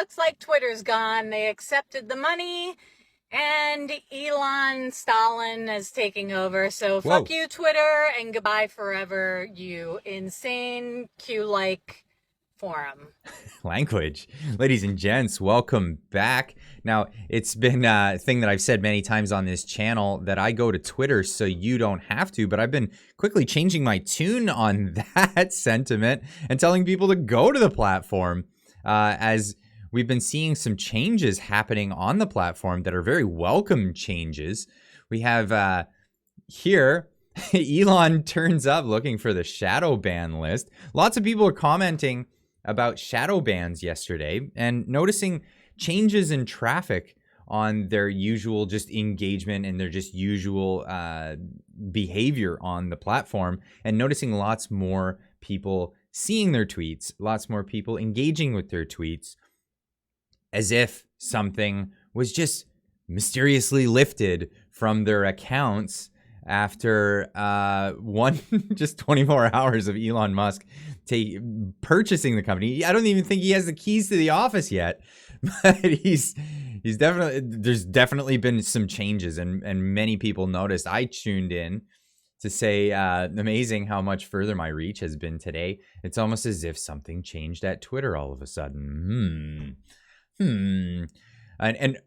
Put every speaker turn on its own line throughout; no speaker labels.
looks like Twitter's gone. They accepted the money, and Stalin is taking over. So fuck you, Twitter, and goodbye forever, you insane Q-like forum.
Language. Ladies and gents, welcome back. Now, it's been a thing that I've said many times on this channel that I go to Twitter so you don't have to, but I've been quickly changing my tune on that sentiment and telling people to go to the platform as we've been seeing some changes happening on the platform that are very welcome changes. We have here, Elon turns up looking for the shadow ban list. Lots of people are commenting about shadow bans yesterday and noticing changes in traffic on their usual just engagement and their just usual behavior on the platform, and noticing lots more people seeing their tweets, lots more people engaging with their tweets, as if something was just mysteriously lifted from their accounts after just 24 hours of Elon Musk purchasing the company. I don't even think he has the keys to the office yet, but there's definitely been some changes, and many people noticed. I tuned in to say amazing how much further my reach has been today. It's almost as if something changed at Twitter all of a sudden. And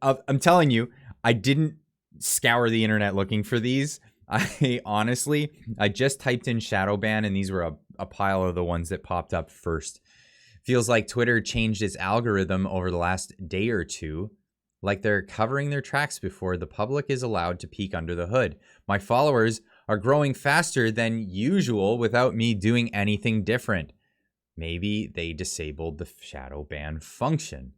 I'm telling you, I didn't scour the internet looking for these. I just typed in shadow ban, and these were a pile of the ones that popped up first. Feels like Twitter changed its algorithm over the last day or two, like they're covering their tracks before the public is allowed to peek under the hood. My followers are growing faster than usual without me doing anything different. Maybe they disabled the shadow ban function.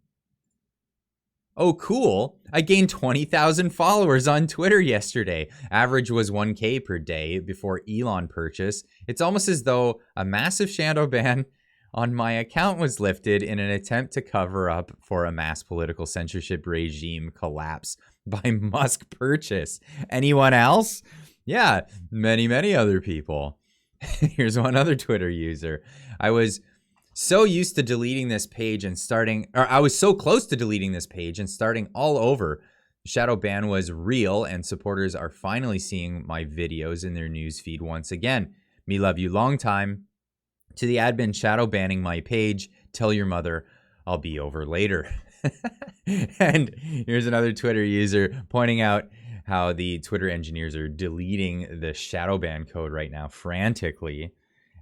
Oh, cool. I gained 20,000 followers on Twitter yesterday. Average was 1K per day before Elon purchase. It's almost as though a massive shadow ban on my account was lifted in an attempt to cover up for a mass political censorship regime collapse by Musk purchase. Anyone else? Yeah, many other people. Here's one other Twitter user. I was so used to deleting this page and I was so close to deleting this page and starting all over. Shadow ban was real, and supporters are finally seeing my videos in their newsfeed once again. Me love you long time. To the admin shadow banning my page, tell your mother I'll be over later. And here's another Twitter user pointing out how the Twitter engineers are deleting the shadow ban code right now frantically,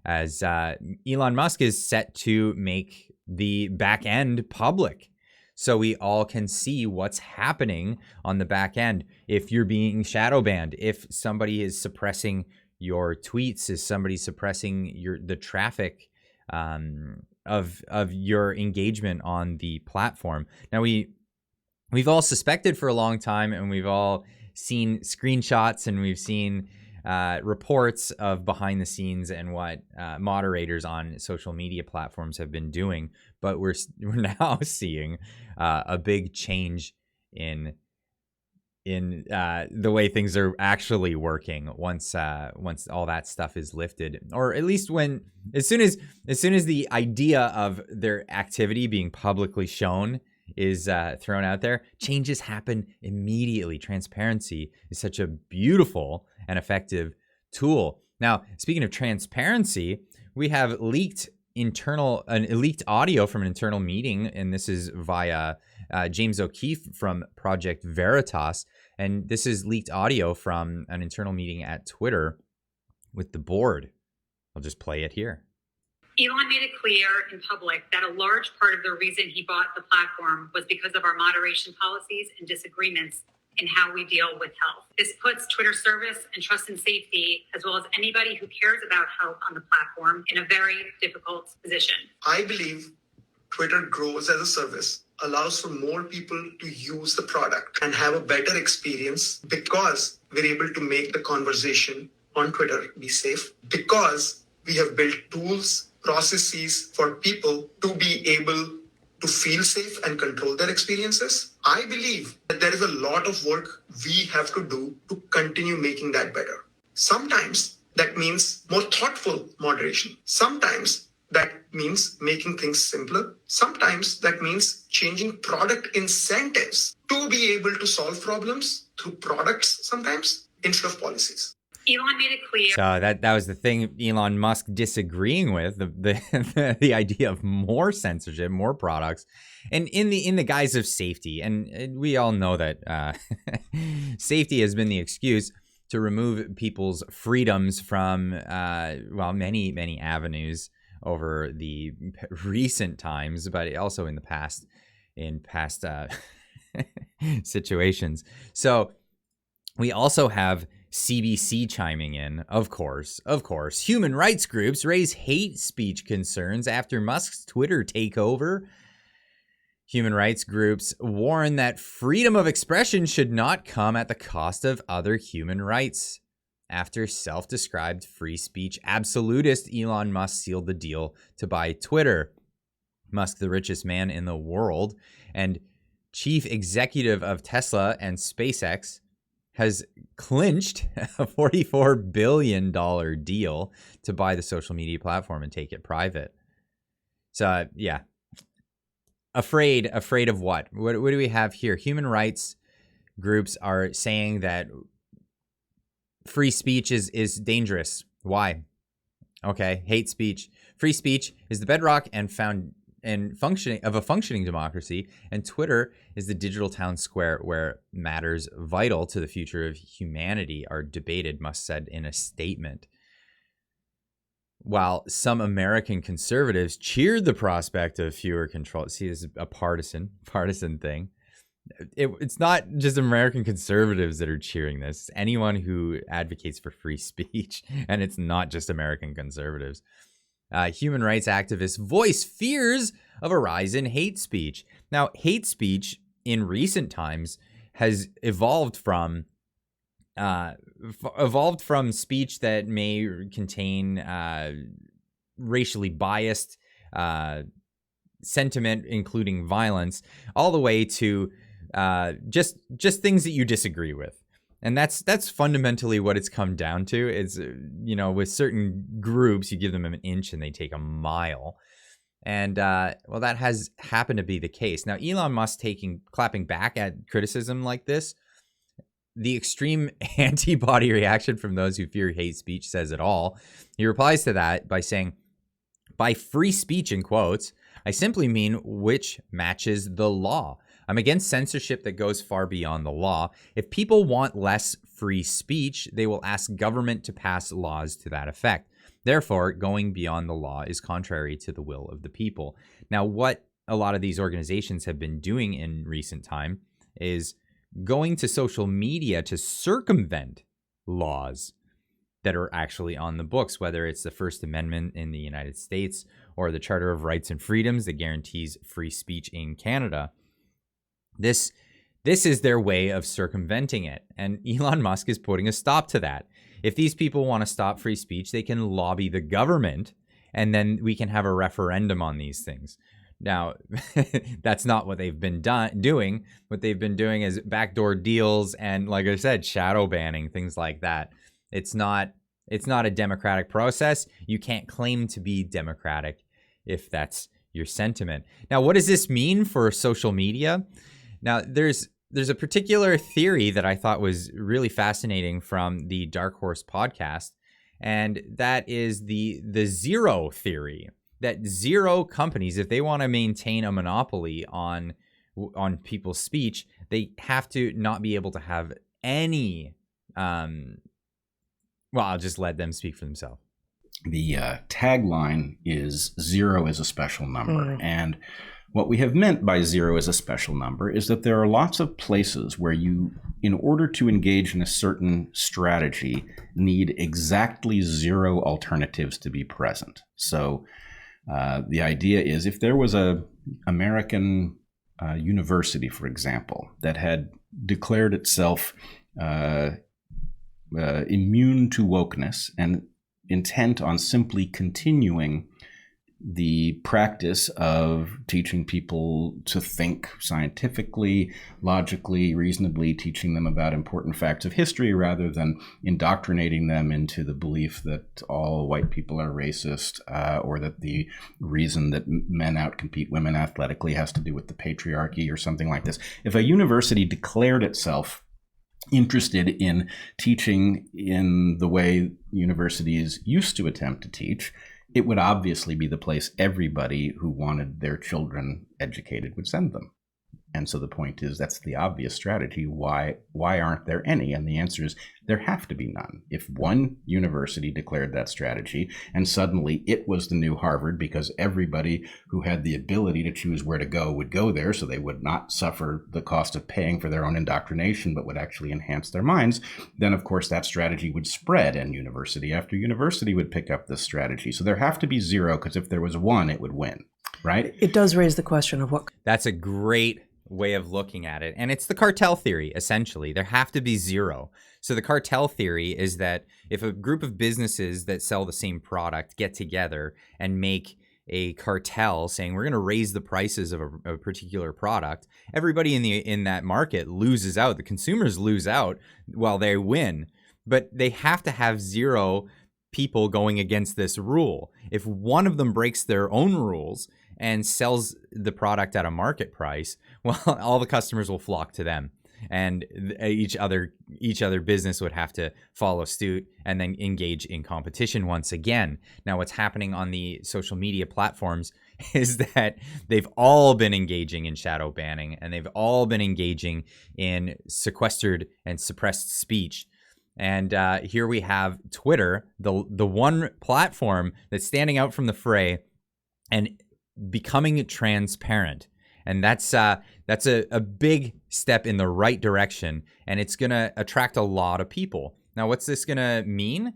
as Elon Musk is set to make the back end public, so we all can see what's happening on the back end. If you're being shadow banned, if somebody is suppressing your tweets, is somebody suppressing the traffic of your engagement on the platform. Now we've all suspected for a long time, and we've all seen screenshots, and we've seen reports of behind the scenes and what moderators on social media platforms have been doing, but we're now seeing a big change in the way things are actually working once all that stuff is lifted, or at least as soon as the idea of their activity being publicly shown is thrown out there, changes happen immediately. Transparency is such a beautiful and effective tool. Now, speaking of transparency, we have leaked audio from an internal meeting, and this is via James O'Keefe from Project Veritas, and this is leaked audio from an internal meeting at Twitter with the board. I'll just play it here.
Elon made it clear in public that a large part of the reason he bought the platform was because of our moderation policies and disagreements in how we deal with health. This puts Twitter service and trust and safety, as well as anybody who cares about health on the platform, in a very difficult position.
I believe Twitter grows as a service, allows for more people to use the product and have a better experience, because we're able to make the conversation on Twitter be safe, because we have built tools, processes for people to be able to feel safe and control their experiences. I believe that there is a lot of work we have to do to continue making that better. Sometimes that means more thoughtful moderation. Sometimes that means making things simpler. Sometimes that means changing product incentives to be able to solve problems through products sometimes instead of policies.
Elon made it clear.
So that was the thing Elon Musk disagreeing with, the idea of more censorship, more products, and in the guise of safety. And we all know that safety has been the excuse to remove people's freedoms from many avenues over the recent times, but also in past situations. So we also have CBC chiming in, of course. Human rights groups raise hate speech concerns after Musk's Twitter takeover. Human rights groups warn that freedom of expression should not come at the cost of other human rights. After self-described free speech absolutist Elon Musk sealed the deal to buy Twitter. Musk, the richest man in the world and chief executive of Tesla and SpaceX, has clinched a $44 billion deal to buy the social media platform and take it private. So, yeah. Afraid of what? What do we have here? Human rights groups are saying that free speech is dangerous. Why? Okay, hate speech. Free speech is the bedrock and functioning of a functioning democracy, and Twitter is the digital town square where matters vital to the future of humanity are debated, Musk said in a statement. While some American conservatives cheered the prospect of fewer controls. See, this is a partisan thing. It's not just American conservatives that are cheering this. It's anyone who advocates for free speech, and it's not just American conservatives. Human rights activists voice fears of a rise in hate speech. Now, hate speech in recent times has evolved from speech that may contain racially biased sentiment, including violence, all the way to just things that you disagree with. And that's fundamentally what it's come down to. Is, with certain groups, you give them an inch and they take a mile. And that has happened to be the case. Now, Elon Musk clapping back at criticism like this, the extreme antibody reaction from those who fear hate speech says it all. He replies to that by saying, by free speech, in quotes, I simply mean which matches the law. I'm against censorship that goes far beyond the law. If people want less free speech, they will ask government to pass laws to that effect. Therefore, going beyond the law is contrary to the will of the people. Now, what a lot of these organizations have been doing in recent time is going to social media to circumvent laws that are actually on the books, whether it's the First Amendment in the United States or the Charter of Rights and Freedoms that guarantees free speech in Canada. This is their way of circumventing it, and Elon Musk is putting a stop to that. If these people want to stop free speech, they can lobby the government, and then we can have a referendum on these things. Now, that's not what they've been doing. What they've been doing is backdoor deals and, like I said, shadow banning, things like that. It's not a democratic process. You can't claim to be democratic if that's your sentiment. Now, what does this mean for social media? Now, there's a particular theory that I thought was really fascinating from the Darkhorse podcast, and that is the zero theory. That zero companies, if they want to maintain a monopoly on people's speech, they have to not be able to have any. I'll just let them speak for themselves.
The tagline is zero is a special number. And what we have meant by zero is a special number is that there are lots of places where you, in order to engage in a certain strategy, need exactly zero alternatives to be present. So the idea is if there was a American university, for example, that had declared itself immune to wokeness and intent on simply continuing the practice of teaching people to think scientifically, logically, reasonably, teaching them about important facts of history rather than indoctrinating them into the belief that all white people are racist, or that the reason that men outcompete women athletically has to do with the patriarchy or something like this. If a university declared itself interested in teaching in the way universities used to attempt to teach, it would obviously be the place everybody who wanted their children educated would send them. And so the point is, that's the obvious strategy. Why aren't there any? And the answer is, there have to be none. If one university declared that strategy and suddenly it was the new Harvard because everybody who had the ability to choose where to go would go there, so they would not suffer the cost of paying for their own indoctrination, but would actually enhance their minds, then of course that strategy would spread and university after university would pick up this strategy. So there have to be zero, because if there was one, it would win, right?
It does raise the question of what...
That's a great way of looking at it. And it's the cartel theory, essentially. There have to be zero. So the cartel theory is that if a group of businesses that sell the same product get together and make a cartel saying we're going to raise the prices of a particular product, everybody in that market loses out. The consumers lose out while they win. But they have to have zero people going against this rule. If one of them breaks their own rules and sells the product at a market price, well, all the customers will flock to them, and each other business would have to follow suit and then engage in competition once again. Now, what's happening on the social media platforms is that they've all been engaging in shadow banning, and they've all been engaging in sequestered and suppressed speech. And here we have Twitter, the one platform that's standing out from the fray and becoming transparent. And that's a big step in the right direction, and it's going to attract a lot of people. Now, what's this going to mean?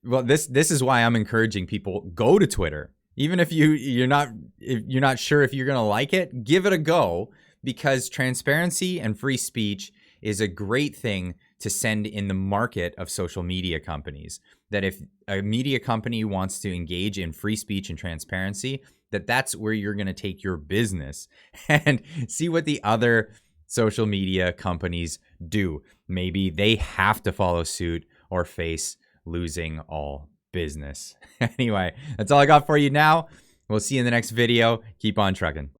Well, this is why I'm encouraging people, go to Twitter. Even if you're not sure if you're going to like it, give it a go, because transparency and free speech is a great thing to send in the market of social media companies. That if a media company wants to engage in free speech and transparency, that's where you're going to take your business, and see what the other social media companies do. Maybe they have to follow suit or face losing all business. Anyway, that's all I got for you now. We'll see you in the next video. Keep on trucking.